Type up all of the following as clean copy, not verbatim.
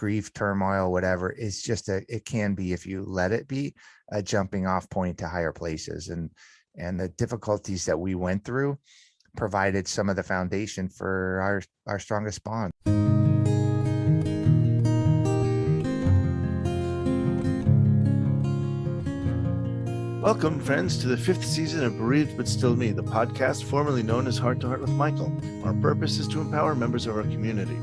grief, turmoil, whatever. It's just it can be, if you let it be, a jumping off point to higher places. And the difficulties that we went through provided some of the foundation for our strongest bond. Welcome, friends, to the 5th season of Bereaved But Still Me, the podcast formerly known as Heart to Heart with Michael. Our purpose is to empower members of our community.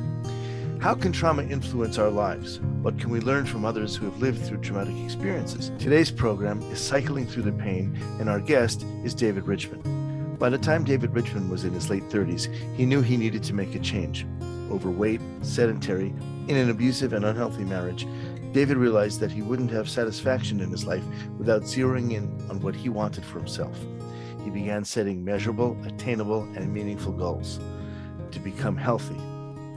How can trauma influence our lives? What can we learn from others who have lived through traumatic experiences? Today's program is Cycling Through the Pain, and our guest is David Richman. By the time David Richman was in his late 30s, he knew he needed to make a change. Overweight, sedentary, in an abusive and unhealthy marriage, David realized that he wouldn't have satisfaction in his life without zeroing in on what he wanted for himself. He began setting measurable, attainable, and meaningful goals to become healthy,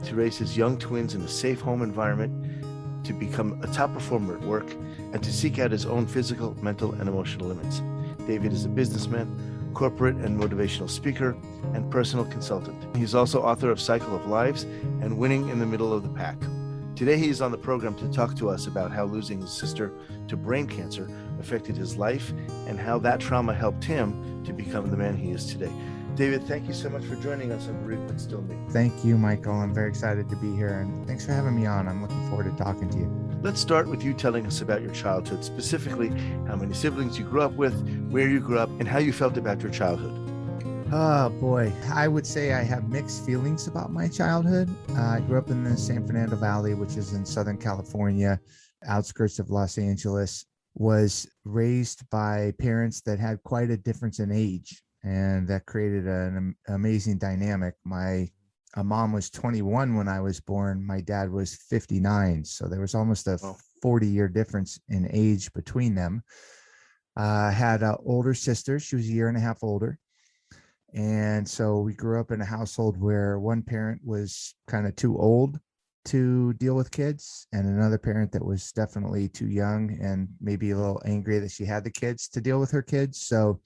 to raise his young twins in a safe home environment, to become a top performer at work, and to seek out his own physical, mental, and emotional limits. David is a businessman, corporate and motivational speaker, and personal consultant. He's also author of Cycle of Lives and Winning in the Middle of the Pack. Today, he is on the program to talk to us about how losing his sister to brain cancer affected his life and how that trauma helped him to become the man he is today. David, thank you so much for joining us on Bereaved But Still Me. Thank you, Michael. I'm very excited to be here, and thanks for having me on. I'm looking forward to talking to you. Let's start with you telling us about your childhood, specifically how many siblings you grew up with, where you grew up, and how you felt about your childhood. Oh boy, I would say I have mixed feelings about my childhood. I grew up in the San Fernando Valley, which is in Southern California, outskirts of Los Angeles. Was raised by parents that had quite a difference in age, and that created an amazing dynamic. My mom was 21 when I was born. My dad was 59, so there was almost a 40-year difference in age between them. I had an older sister. She was a year and a half older. And so we grew up in a household where one parent was kind of too old to deal with kids, and another parent that was definitely too young and maybe a little angry that she had the kids to deal with her kids. So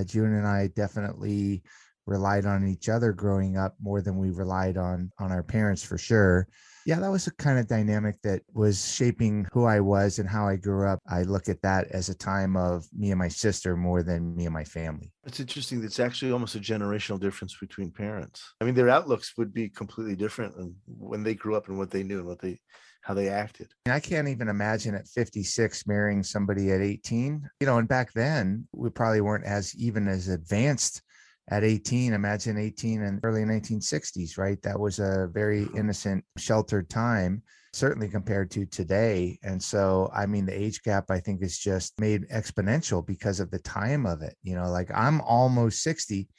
June and I definitely relied on each other growing up more than we relied on our parents, for sure. Yeah, that was a kind of dynamic that was shaping who I was and how I grew up. I look at that as a time of me and my sister more than me and my family. It's interesting. It's actually almost a generational difference between parents. I mean, their outlooks would be completely different when they grew up and what they knew and how they acted. I can't even imagine at 56 marrying somebody at 18. And back then we probably weren't as advanced at 18. Imagine 18 in early 1960s, right? That was a very innocent, sheltered time, certainly compared to today. And so, I mean, the age gap, I think, is just made exponential because of the time of it. Like I'm almost 60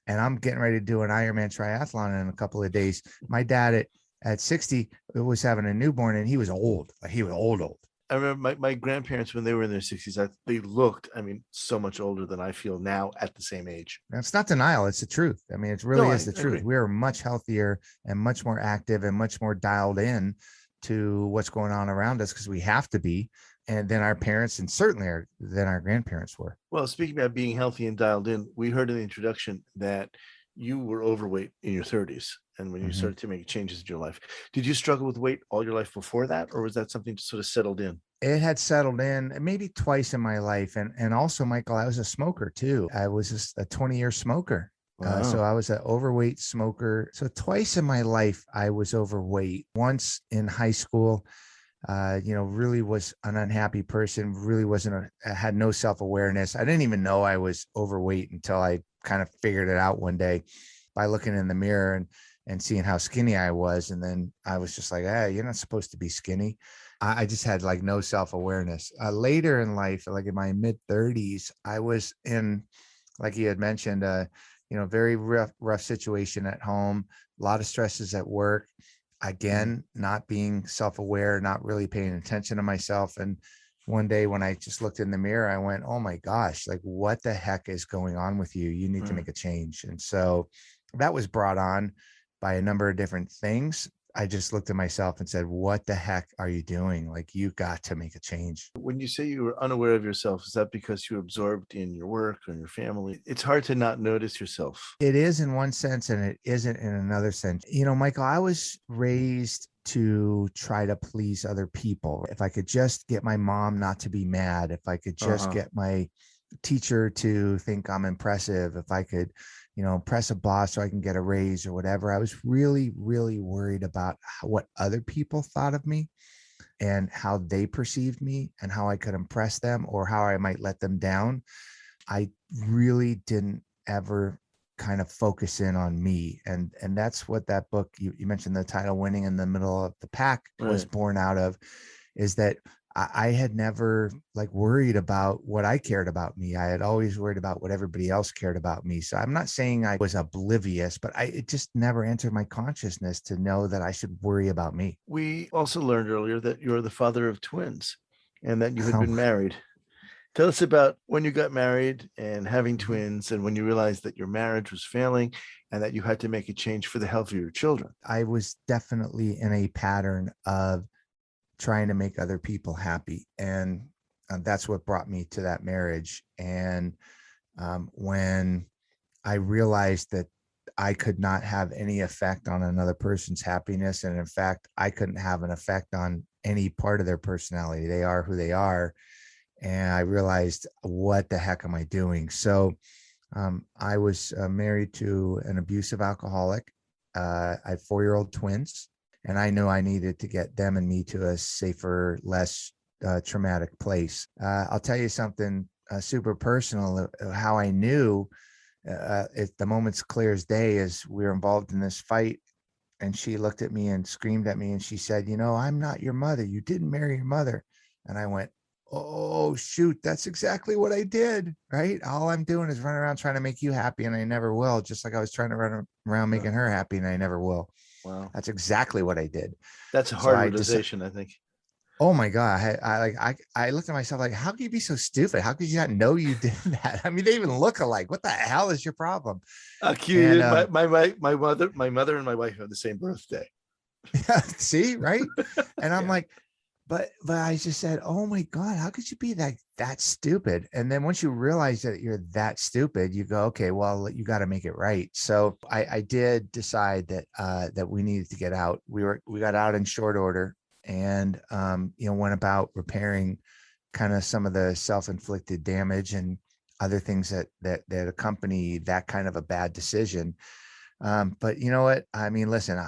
and I'm getting ready to do an Ironman triathlon in a couple of days. My dad at 60 was having a newborn, and he was old. Like he was old. I remember my grandparents, when they were in their 60s, they looked, so much older than I feel now at the same age. That's not denial. It's the truth. I mean, it really is the truth. We are much healthier and much more active and much more dialed in to what's going on around us because we have to be. And then our parents, and certainly than our grandparents were. Well, speaking about being healthy and dialed in, we heard in the introduction that you were overweight in your 30s. And when you started to make changes in your life, did you struggle with weight all your life before that? Or was that something that sort of settled in? It had settled in maybe twice in my life. And also, Michael, I was a smoker too. I was just a 20-year smoker. Wow. So I was an overweight smoker. So twice in my life, I was overweight. Once in high school, really was an unhappy person, really had no self-awareness. I didn't even know I was overweight until I kind of figured it out one day by looking in the mirror and seeing how skinny I was. And then I was just like, hey, you're not supposed to be skinny. I just had like no self-awareness. Later in life, like in my mid 30s, I was in, like you had mentioned, very rough situation at home, a lot of stresses at work. Again, not being self-aware, not really paying attention to myself. And one day when I just looked in the mirror, I went, oh my gosh, like what the heck is going on with you? You need to make a change. And so that was brought on by a number of different things. I just looked at myself and said, what the heck are you doing? Like, you got to make a change. When you say you were unaware of yourself, is that because you were absorbed in your work or in your family? It's hard to not notice yourself. It is in one sense, and it isn't in another sense. Michael, I was raised to try to please other people. If I could just get my mom not to be mad, if I could just get my teacher to think I'm impressive, if I could, impress a boss so I can get a raise or whatever. I was really, really worried about what other people thought of me and how they perceived me and how I could impress them or how I might let them down. I really didn't ever kind of focus in on me. And that's what that book, you mentioned the title, Winning in the Middle of the Pack, was born out of, is that I had never worried about what I cared about me. I had always worried about what everybody else cared about me. So I'm not saying I was oblivious, but it just never entered my consciousness to know that I should worry about me. We also learned earlier that you're the father of twins and that you had been married. Tell us about when you got married and having twins and when you realized that your marriage was failing and that you had to make a change for the health of your children. I was definitely in a pattern of trying to make other people happy. And that's what brought me to that marriage. And when I realized that I could not have any effect on another person's happiness, and in fact, I couldn't have an effect on any part of their personality. They are who they are. And I realized, what the heck am I doing? So I was married to an abusive alcoholic. I had 4-year-old twins. And I knew I needed to get them and me to a safer, less traumatic place. I'll tell you something super personal. How I knew, the moment's clear as day, is we were involved in this fight. And she looked at me and screamed at me. And she said, I'm not your mother. You didn't marry your mother. And I went, oh, shoot, that's exactly what I did. Right. All I'm doing is running around trying to make you happy. And I never will. Just like I was trying to run around making her happy, and I never will. Wow. That's exactly what I did. That's a hard realization, I think. Oh my God. I looked at myself like, how could you be so stupid? How could you not know you did that? I mean, they even look alike. What the hell is your problem? Cute. My mother and my wife have the same birthday. See, right? And I'm like, but I just said, oh my God, how could you be that stupid? And then once you realize that you're that stupid, you go, okay, well, you got to make it right. So I did decide that we needed to get out. We got out in short order, and went about repairing kind of some of the self-inflicted damage and other things that accompany that kind of a bad decision. But you know what? I mean, listen,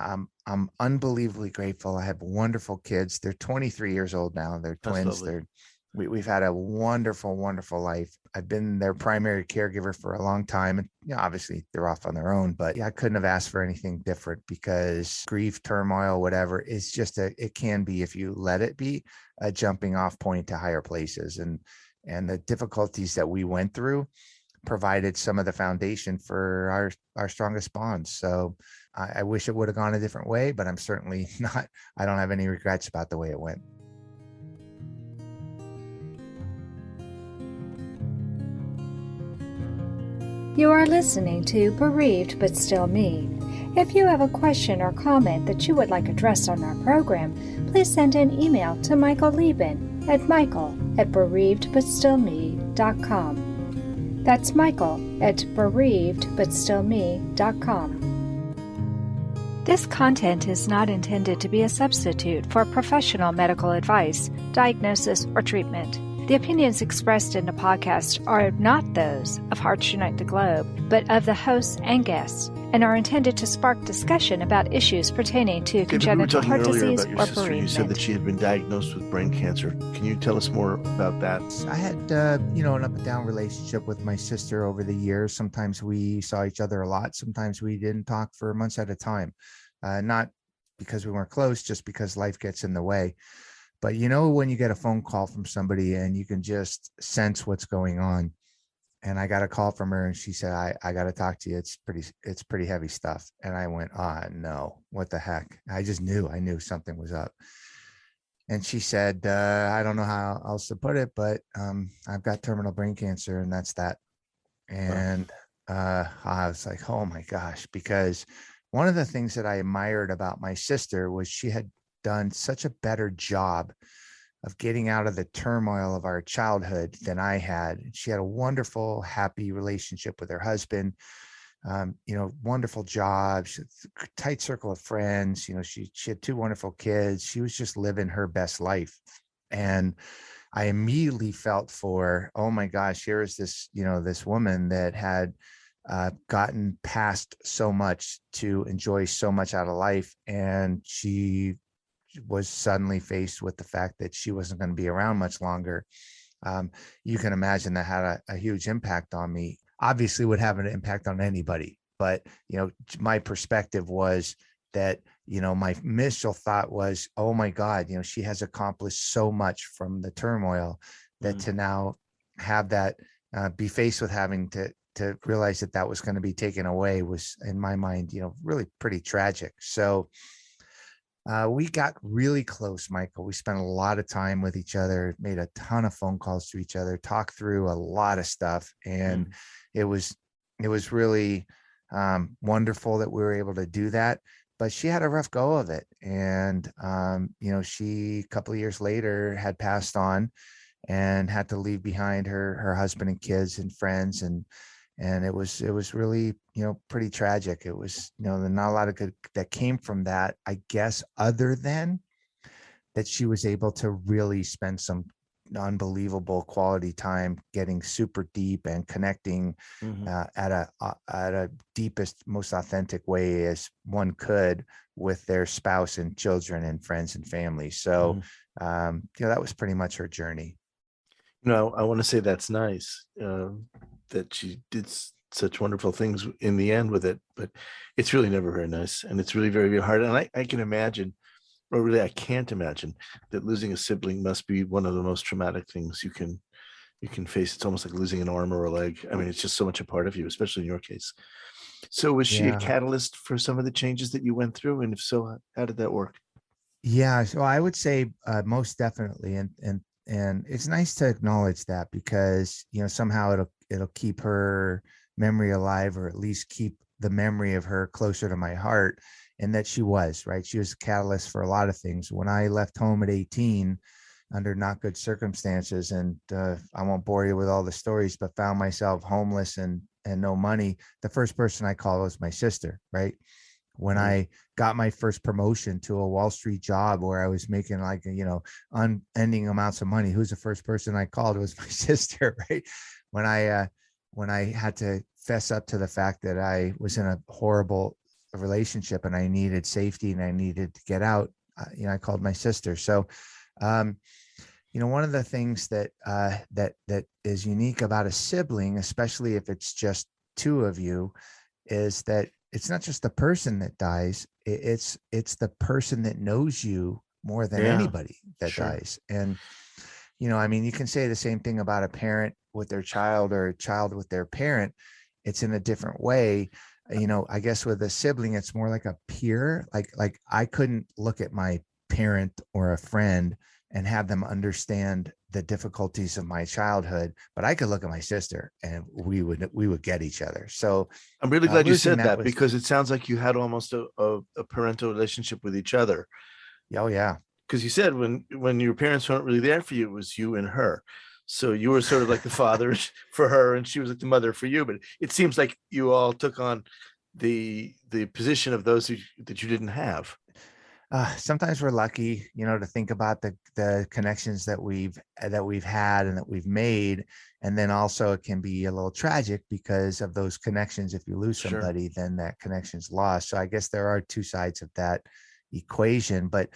I'm unbelievably grateful. I have wonderful kids. They're 23 years old now. They're twins. We've had a wonderful, wonderful life. I've been their primary caregiver for a long time. And obviously they're off on their own, but I couldn't have asked for anything different, because grief, turmoil, whatever, is just it can be, if you let it be, a jumping off point to higher places. And the difficulties that we went through provided some of the foundation for our strongest bonds. So I wish it would have gone a different way, but I'm certainly not, I don't have any regrets about the way it went. You are listening to Bereaved But Still Me. If you have a question or comment that you would like addressed on our program, please send an email to Michael Lieben at michael@bereavedbutstillme.com. That's michael@bereavedbutstillme.com. This content is not intended to be a substitute for professional medical advice, diagnosis, or treatment. The opinions expressed in the podcast are not those of Hearts Unite the Globe, but of the hosts and guests, and are intended to spark discussion about issues pertaining to congenital heart disease or bereavement. You said that she had been diagnosed with brain cancer. Can you tell us more about that? I had, an up and down relationship with my sister over the years. Sometimes we saw each other a lot. Sometimes we didn't talk for months at a time. Not because we weren't close, just because life gets in the way. But when you get a phone call from somebody and you can just sense what's going on. And I got a call from her and she said, I got to talk to you. It's pretty heavy stuff. And I went, no, what the heck? I knew something was up. And she said, I don't know how else to put it, but I've got terminal brain cancer, and that's that. And I was like, oh my gosh, because one of the things that I admired about my sister was she had done such a better job of getting out of the turmoil of our childhood than I had. She had a wonderful, happy relationship with her husband. wonderful job, tight circle of friends. She had two wonderful kids. She was just living her best life. And I immediately felt for, oh my gosh, here is this, this woman that had gotten past so much to enjoy so much out of life. And she was suddenly faced with the fact that she wasn't going to be around much longer. You can imagine that had a huge impact on me. Obviously would have an impact on anybody, but my perspective was that my initial thought was, oh my God, she has accomplished so much from the turmoil, that to now have that be faced with having to realize that was going to be taken away was, in my mind, really pretty tragic. So we got really close, Michael. We spent a lot of time with each other, made a ton of phone calls to each other, talked through a lot of stuff. And it was really wonderful that we were able to do that. But she had a rough go of it. And, she, a couple of years later, had passed on and had to leave behind her husband and kids and friends. And it was really, pretty tragic. It was, not a lot of good that came from that, I guess, other than that she was able to really spend some unbelievable quality time getting super deep and connecting at a deepest, most authentic way as one could with their spouse and children and friends and family. So, that was pretty much her journey. I want to say that's nice that she did such wonderful things in the end with it, but it's really never very nice. And it's really very, very hard. And I can imagine, or really I can't imagine, that losing a sibling must be one of the most traumatic things you can face. It's almost like losing an arm or a leg. I mean, it's just so much a part of you, especially in your case. So was she a catalyst for some of the changes that you went through? And if so, how did that work? Yeah. So I would say most definitely. And it's nice to acknowledge that, because, somehow it'll keep her memory alive, or at least keep the memory of her closer to my heart. And that she was, right. She was a catalyst for a lot of things. When I left home at 18 under not good circumstances, and I won't bore you with all the stories, but found myself homeless and no money, the first person I called was my sister, right? When I got my first promotion to a Wall Street job where I was making like, unending amounts of money, who's the first person I called? It was my sister, right? When I had to fess up to the fact that I was in a horrible relationship and I needed safety and I needed to get out, I called my sister. So, one of the things that is unique about a sibling, especially if it's just two of you, is that it's not just the person that dies, it's the person that knows you more than anybody that dies. And, you can say the same thing about a parent with their child or a child with their parent. It's in a different way. I guess with a sibling, it's more like a peer. Like I couldn't look at my parent or a friend and have them understand the difficulties of my childhood, but I could look at my sister and we would get each other. So I'm really glad you said that, because it sounds like you had almost a parental relationship with each other. Oh yeah. Because you said when your parents weren't really there for you, it was you and her. So you were sort of like the father for her, and she was like the mother for you. But it seems like you all took on the position of those that you didn't have. Sometimes we're lucky, to think about the connections that we've had and that we've made. And then also it can be a little tragic because of those connections. If you lose somebody, then that connection's lost. So I guess there are two sides of that equation, but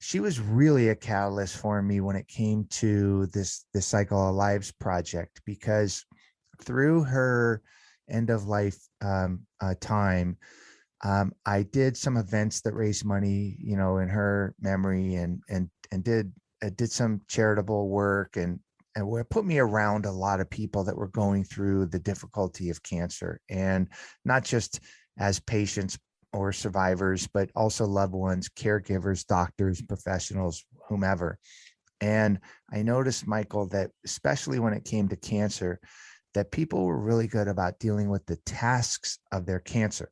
she was really a catalyst for me when it came to this Cycle of Lives project, because through her end of life time, I did some events that raised money, in her memory, and did some charitable work, and put me around a lot of people that were going through the difficulty of cancer, and not just as patients or survivors, but also loved ones, caregivers, doctors, professionals, whomever. And I noticed, Michael, that especially when it came to cancer, that people were really good about dealing with the tasks of their cancer.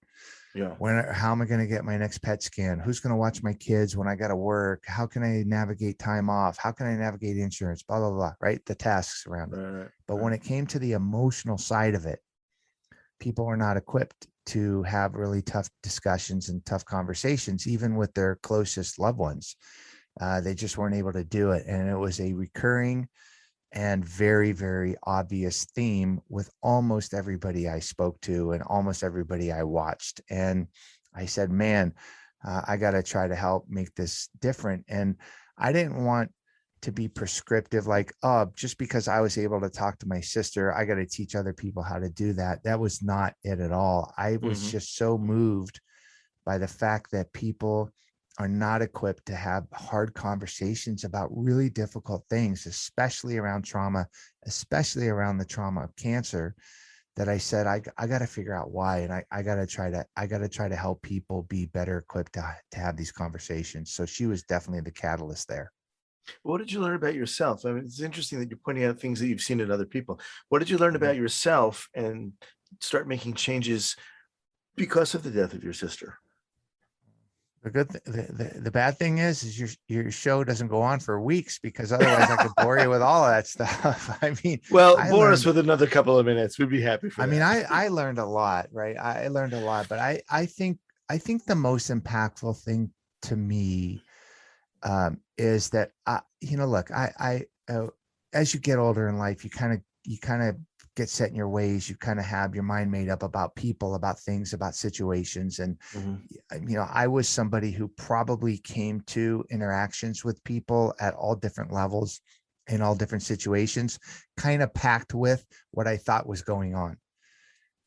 Yeah. How am I going to get my next PET scan? Who's going to watch my kids when I got to work? How can I navigate time off? How can I navigate insurance? Blah, blah, blah, right? The tasks around it. But when it came to the emotional side of it, people are not equipped to have really tough discussions and tough conversations, even with their closest loved ones. They just weren't able to do it. And it was a recurring and very, very obvious theme with almost everybody I spoke to and almost everybody I watched. And I said, man, I got to try to help make this different. And I didn't want to be prescriptive, like, oh, just because I was able to talk to my sister, I got to teach other people how to do that. That was not it at all. I was just so moved by the fact that people are not equipped to have hard conversations about really difficult things, especially around trauma, especially around the trauma of cancer, that I said, I got to figure out why. And I got to try to help people be better equipped to have these conversations. So she was definitely the catalyst there. What did you learn about yourself? I mean, it's interesting that you're pointing out things that you've seen in other people. What did you learn about yourself and start making changes because of the death of your sister? The bad thing is your show doesn't go on for weeks, because otherwise I could bore you with all of that stuff. I mean, bore us with another couple of minutes. We'd be happy for that. I mean, I learned a lot, right? I learned a lot, but I think the most impactful thing to me is that, look, as you get older in life, you kind of get set in your ways. You kind of have your mind made up about people, about things, about situations. And, I was somebody who probably came to interactions with people at all different levels in all different situations, kind of packed with what I thought was going on.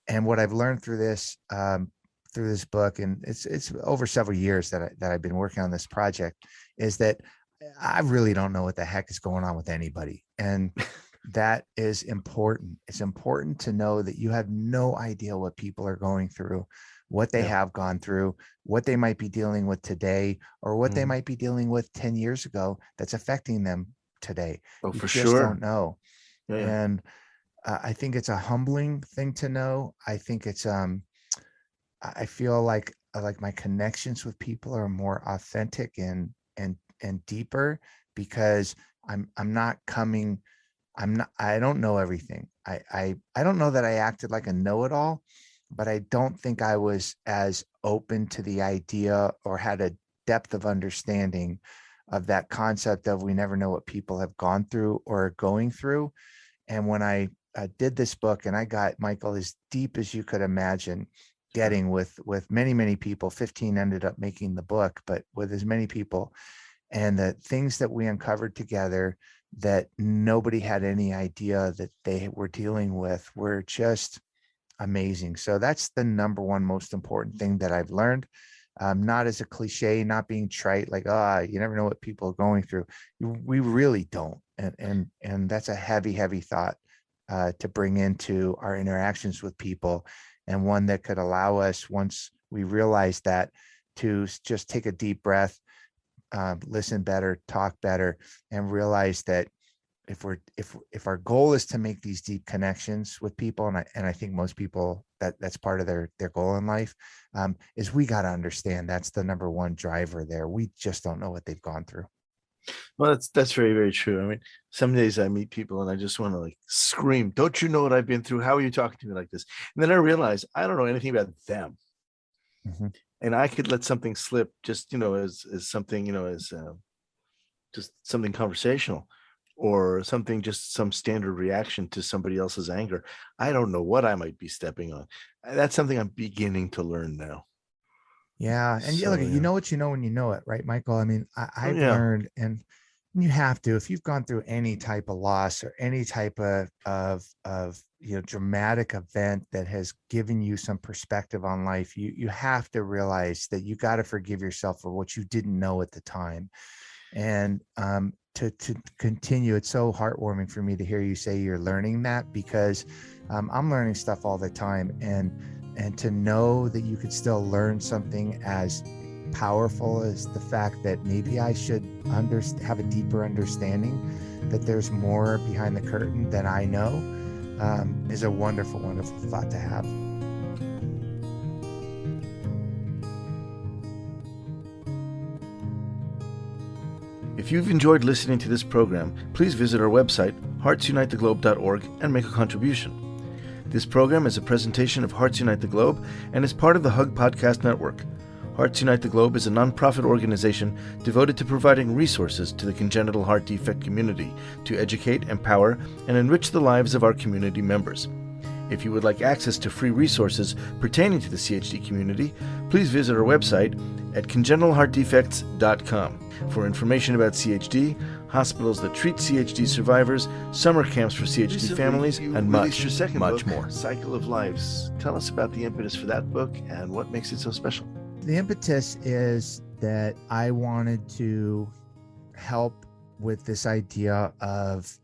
And what I've learned through this book, and it's over several years that I've been working on this project, is that I really don't know what the heck is going on with anybody. And that is important. It's important to know that you have no idea what people are going through, what they have gone through, what they might be dealing with today, or what they might be dealing with 10 years ago that's affecting them today. Oh, you for just sure. don't know. Yeah. And I think it's a humbling thing to know. I think it's, I feel like my connections with people are more authentic and deeper, because I don't know everything. I don't know that I acted like a know-it-all, but I don't think I was as open to the idea or had a depth of understanding of that concept of we never know what people have gone through or are going through. And when I did this book, and I got, Michael, as deep as you could imagine getting with many, many people, 15 ended up making the book, but with as many people, and the things that we uncovered together that nobody had any idea that they were dealing with were just amazing. So that's the number one most important thing that I've learned. Not as a cliche, not being trite, like, you never know what people are going through. We really don't. And that's a heavy, heavy thought to bring into our interactions with people, and one that could allow us, once we realize that, to just take a deep breath, listen better, talk better, and realize that if our goal is to make these deep connections with people, and I think most people that's part of their goal in life, is we got to understand that's the number one driver there. We just don't know what they've gone through. Well, that's very, very true. I mean, some days I meet people and I just want to scream, "Don't you know what I've been through? How are you talking to me like this?" And then I realize I don't know anything about them. And I could let something slip just, as something, as just something conversational, or something, just some standard reaction to somebody else's anger. I don't know what I might be stepping on. That's something I'm beginning to learn now. Yeah. And look, you know what you know when you know it, right, Michael? I mean, I've learned, and you have to, if you've gone through any type of loss or any type of dramatic event that has given you some perspective on life, you have to realize that you got to forgive yourself for what you didn't know at the time. And to continue, it's so heartwarming for me to hear you say you're learning that, because I'm learning stuff all the time, and to know that you could still learn something as powerful as the fact that maybe I should have a deeper understanding that there's more behind the curtain than I know, is a wonderful, wonderful thought to have. If you've enjoyed listening to this program, please visit our website, heartsunitetheglobe.org, and make a contribution. This program is a presentation of Hearts Unite the Globe and is part of the Hug Podcast Network. Hearts Unite the Globe is a nonprofit organization devoted to providing resources to the congenital heart defect community to educate, empower, and enrich the lives of our community members. If you would like access to free resources pertaining to the CHD community, please visit our website at congenitalheartdefects.com for information about CHD, hospitals that treat CHD survivors, summer camps for CHD Recently, families, you and released much, your second much book, more. Cycle of Lives. Tell us about the impetus for that book and what makes it so special. The impetus is that I wanted to help with this idea of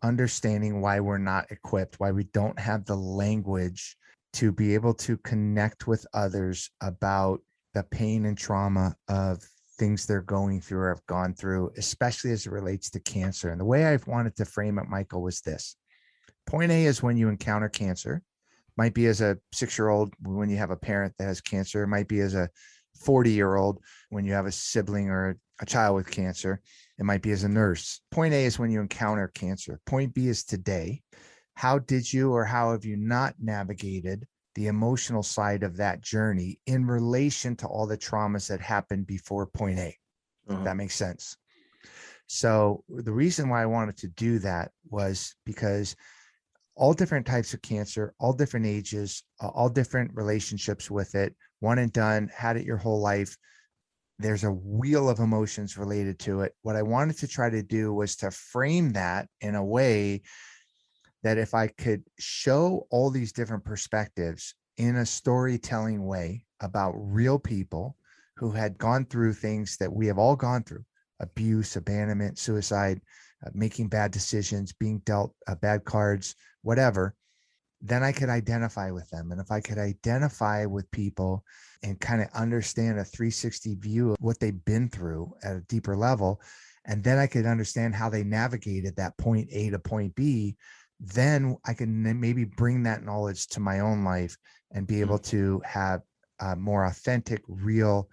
understanding why we're not equipped, why we don't have the language to be able to connect with others about the pain and trauma of things they're going through or have gone through, especially as it relates to cancer. And the way I've wanted to frame it, Michael, was this. Point A is when you encounter cancer. Might be as a 6-year-old when you have a parent that has cancer. It might be as a 40-year-old when you have a sibling or a child with cancer. It might be as a nurse. Point A is when you encounter cancer. Point B is today. How did you or how have you not navigated the emotional side of that journey in relation to all the traumas that happened before point A? If that makes sense. So the reason why I wanted to do that was because all different types of cancer, all different ages, all different relationships with it, one and done, had it your whole life. There's a wheel of emotions related to it. What I wanted to try to do was to frame that in a way that if I could show all these different perspectives in a storytelling way about real people who had gone through things that we have all gone through: abuse, abandonment, suicide, making bad decisions, being dealt bad cards, whatever, then I could identify with them. And if I could identify with people and kind of understand a 360 view of what they've been through at a deeper level, and then I could understand how they navigated that point A to point B, then I can maybe bring that knowledge to my own life and be able to have more authentic, real,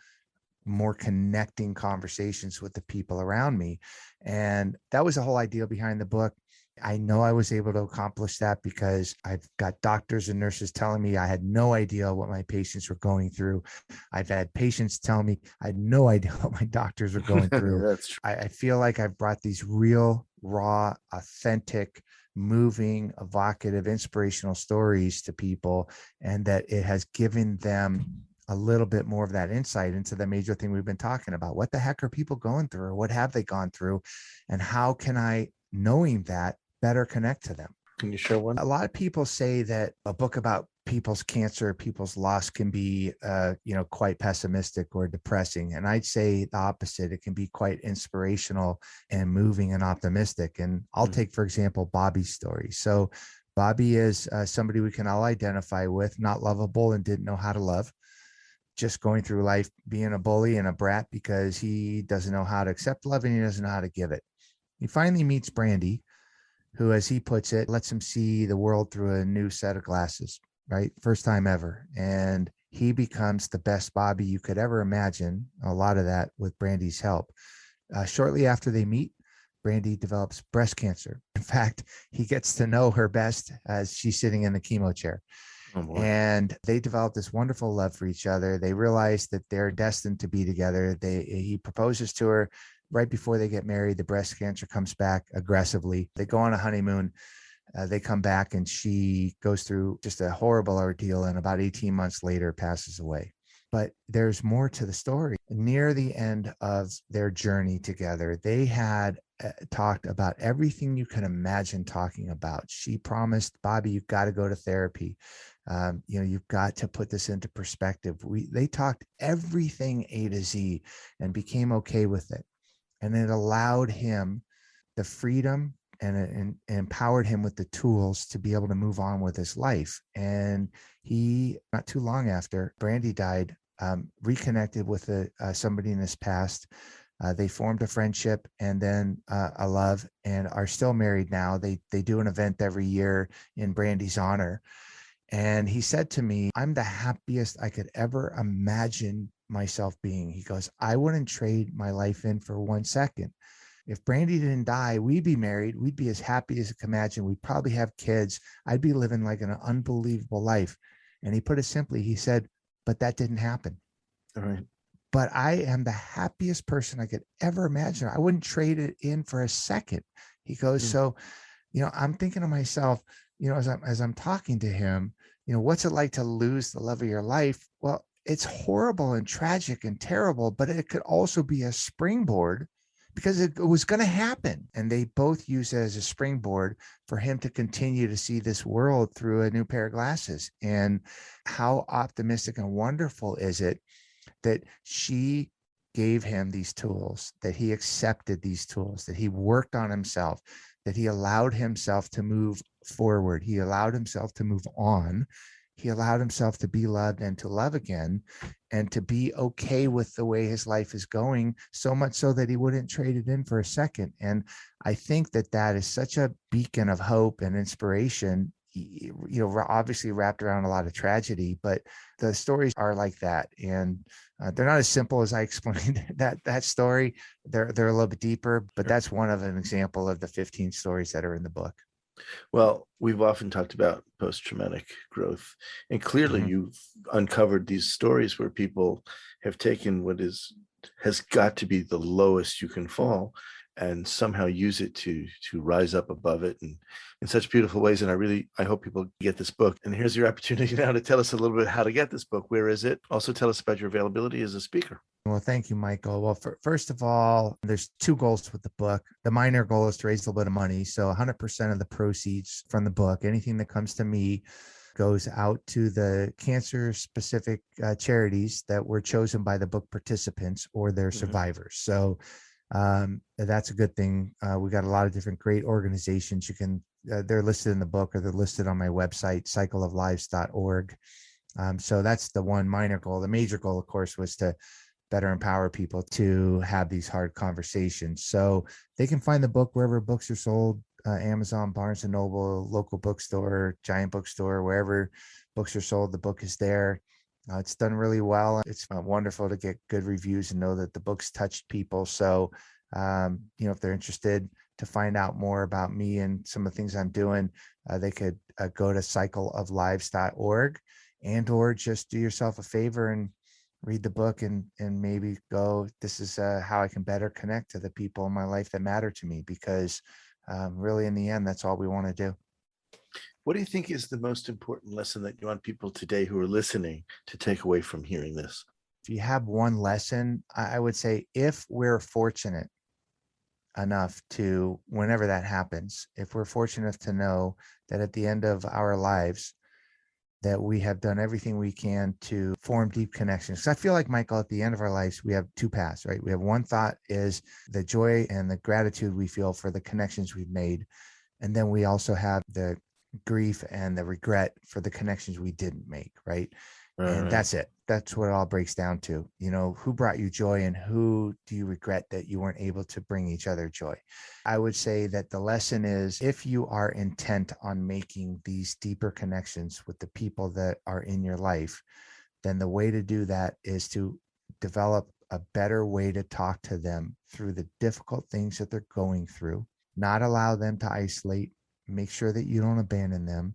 more connecting conversations with the people around me. And that was the whole idea behind the book. I know I was able to accomplish that because I've got doctors and nurses telling me I had no idea what my patients were going through. I've had patients tell me I had no idea what my doctors were going through. That's true. I feel like I've brought these real, raw, authentic, moving, evocative, inspirational stories to people, and that it has given them a little bit more of that insight into the major thing we've been talking about. What the heck are people going through, or what have they gone through? And how can I, knowing that, better connect to them? Can you share one? A lot of people say that a book about people's cancer, people's loss can be, quite pessimistic or depressing. And I'd say the opposite. It can be quite inspirational and moving and optimistic. And I'll take, for example, Bobby's story. So Bobby is somebody we can all identify with, not lovable and didn't know how to love, just going through life being a bully and a brat because he doesn't know how to accept love and he doesn't know how to give it. He finally meets Brandy, who, as he puts it, lets him see the world through a new set of glasses, right? First time ever. And he becomes the best Bobby you could ever imagine. A lot of that with Brandy's help. Shortly after they meet, Brandy develops breast cancer. In fact, he gets to know her best as she's sitting in the chemo chair. And they develop this wonderful love for each other. They realize that they're destined to be together. He proposes to her right before they get married. The breast cancer comes back aggressively. They go on a honeymoon. They come back and she goes through just a horrible ordeal, and about 18 months later passes away. But there's more to the story. Near the end of their journey together, they had talked about everything you can imagine talking about. She promised, Bobby, you've got to go to therapy. You've got to put this into perspective. They talked everything A to Z and became okay with it. And it allowed him the freedom and empowered him with the tools to be able to move on with his life. And he, not too long after Brandy died, reconnected with somebody in his past. They formed a friendship and then a love, and are still married now. They do an event every year in Brandy's honor. And he said to me, I'm the happiest I could ever imagine myself being. He goes, I wouldn't trade my life in for 1 second. If Brandy didn't die, we'd be married. We'd be as happy as you can imagine. We'd probably have kids. I'd be living like an unbelievable life. And he put it simply, he said, but that didn't happen. All right. But I am the happiest person I could ever imagine. I wouldn't trade it in for a second. He goes, so, I'm thinking to myself, as I'm talking to him, what's it like to lose the love of your life? Well, it's horrible and tragic and terrible, but it could also be a springboard because it was going to happen. And they both use it as a springboard for him to continue to see this world through a new pair of glasses. And how optimistic and wonderful is it that she gave him these tools, that he accepted these tools, that he worked on himself, that he allowed himself to move forward. He allowed himself to move on. He allowed himself to be loved and to love again and to be okay with the way his life is going, so much so that he wouldn't trade it in for a second. And I think that that is such a beacon of hope and inspiration, obviously wrapped around a lot of tragedy, but the stories are like that. And they're not as simple as I explained that story. They're a little bit deeper, but that's one of an example of the 15 stories that are in the book. Well, we've often talked about post-traumatic growth, and clearly you've uncovered these stories where people have taken what has got to be the lowest you can fall and somehow use it to rise up above it, and in such beautiful ways. And I hope people get this book. And here's your opportunity now to tell us a little bit how to get this book. Where is it? Also tell us about your availability as a speaker. Well, thank you, Michael. Well, first of all, there's two goals with the book. The minor goal is to raise a little bit of money. So 100% of the proceeds from the book, anything that comes to me, goes out to the cancer-specific charities that were chosen by the book participants or their survivors. So that's a good thing. We got a lot of different great organizations. They're listed in the book, or they're listed on my website, cycleoflives.org. So that's the one minor goal. The major goal, of course, was to better empower people to have these hard conversations. So they can find the book wherever books are sold, Amazon, Barnes and Noble, local bookstore, giant bookstore, wherever books are sold, the book is there. It's done really well. It's wonderful to get good reviews and know that the book's touched people. So, if they're interested to find out more about me and some of the things I'm doing, they could go to cycleoflives.org or just do yourself a favor and read the book and maybe go, this is how I can better connect to the people in my life that matter to me, because really in the end, that's all we want to do. What do you think is the most important lesson that you want people today who are listening to take away from hearing this? If you have one lesson, I would say, if we're fortunate enough to, whenever that happens, if we're fortunate enough to know that at the end of our lives, that we have done everything we can to form deep connections. So I feel like, Michael, at the end of our lives, we have two paths, right? We have one thought is the joy and the gratitude we feel for the connections we've made. And then we also have the grief and the regret for the connections we didn't make, right? And that's it. That's what it all breaks down to. Who brought you joy and who do you regret that you weren't able to bring each other joy? I would say that the lesson is, if you are intent on making these deeper connections with the people that are in your life, then the way to do that is to develop a better way to talk to them through the difficult things that they're going through, not allow them to isolate, make sure that you don't abandon them,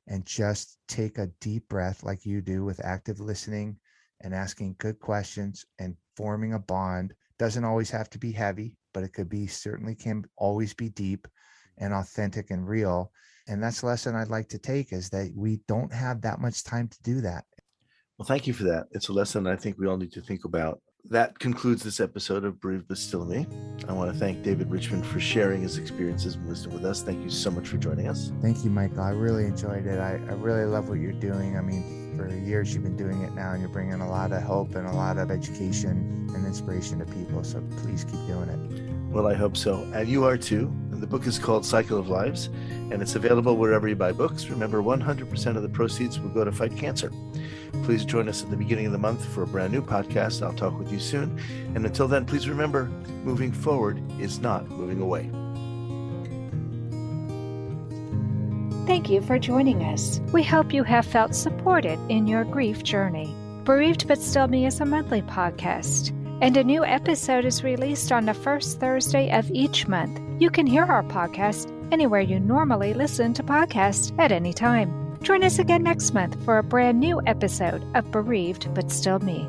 and just take a deep breath like you do with active listening and asking good questions and forming a bond. Doesn't always have to be heavy, but it could be, certainly can always be deep and authentic and real. And that's the lesson I'd like to take, is that we don't have that much time to do that. Well, thank you for that. It's a lesson I think we all need to think about. That concludes this episode of Bereaved But Still Me. I want to thank David Richman for sharing his experiences and wisdom with us. Thank you so much for joining us. Thank you, Michael. I really enjoyed it. I really love what you're doing. I mean, for years you've been doing it now, and you're bringing a lot of hope and a lot of education and inspiration to people. So please keep doing it. Well, I hope so. And you are too. And the book is called Cycle of Lives, and it's available wherever you buy books. Remember, 100% of the proceeds will go to fight cancer. Please join us at the beginning of the month for a brand new podcast. I'll talk with you soon. And until then, please remember, moving forward is not moving away. Thank you for joining us. We hope you have felt supported in your grief journey. Bereaved But Still Me is a monthly podcast. And a new episode is released on the first Thursday of each month. You can hear our podcast anywhere you normally listen to podcasts at any time. Join us again next month for a brand new episode of Bereaved But Still Me.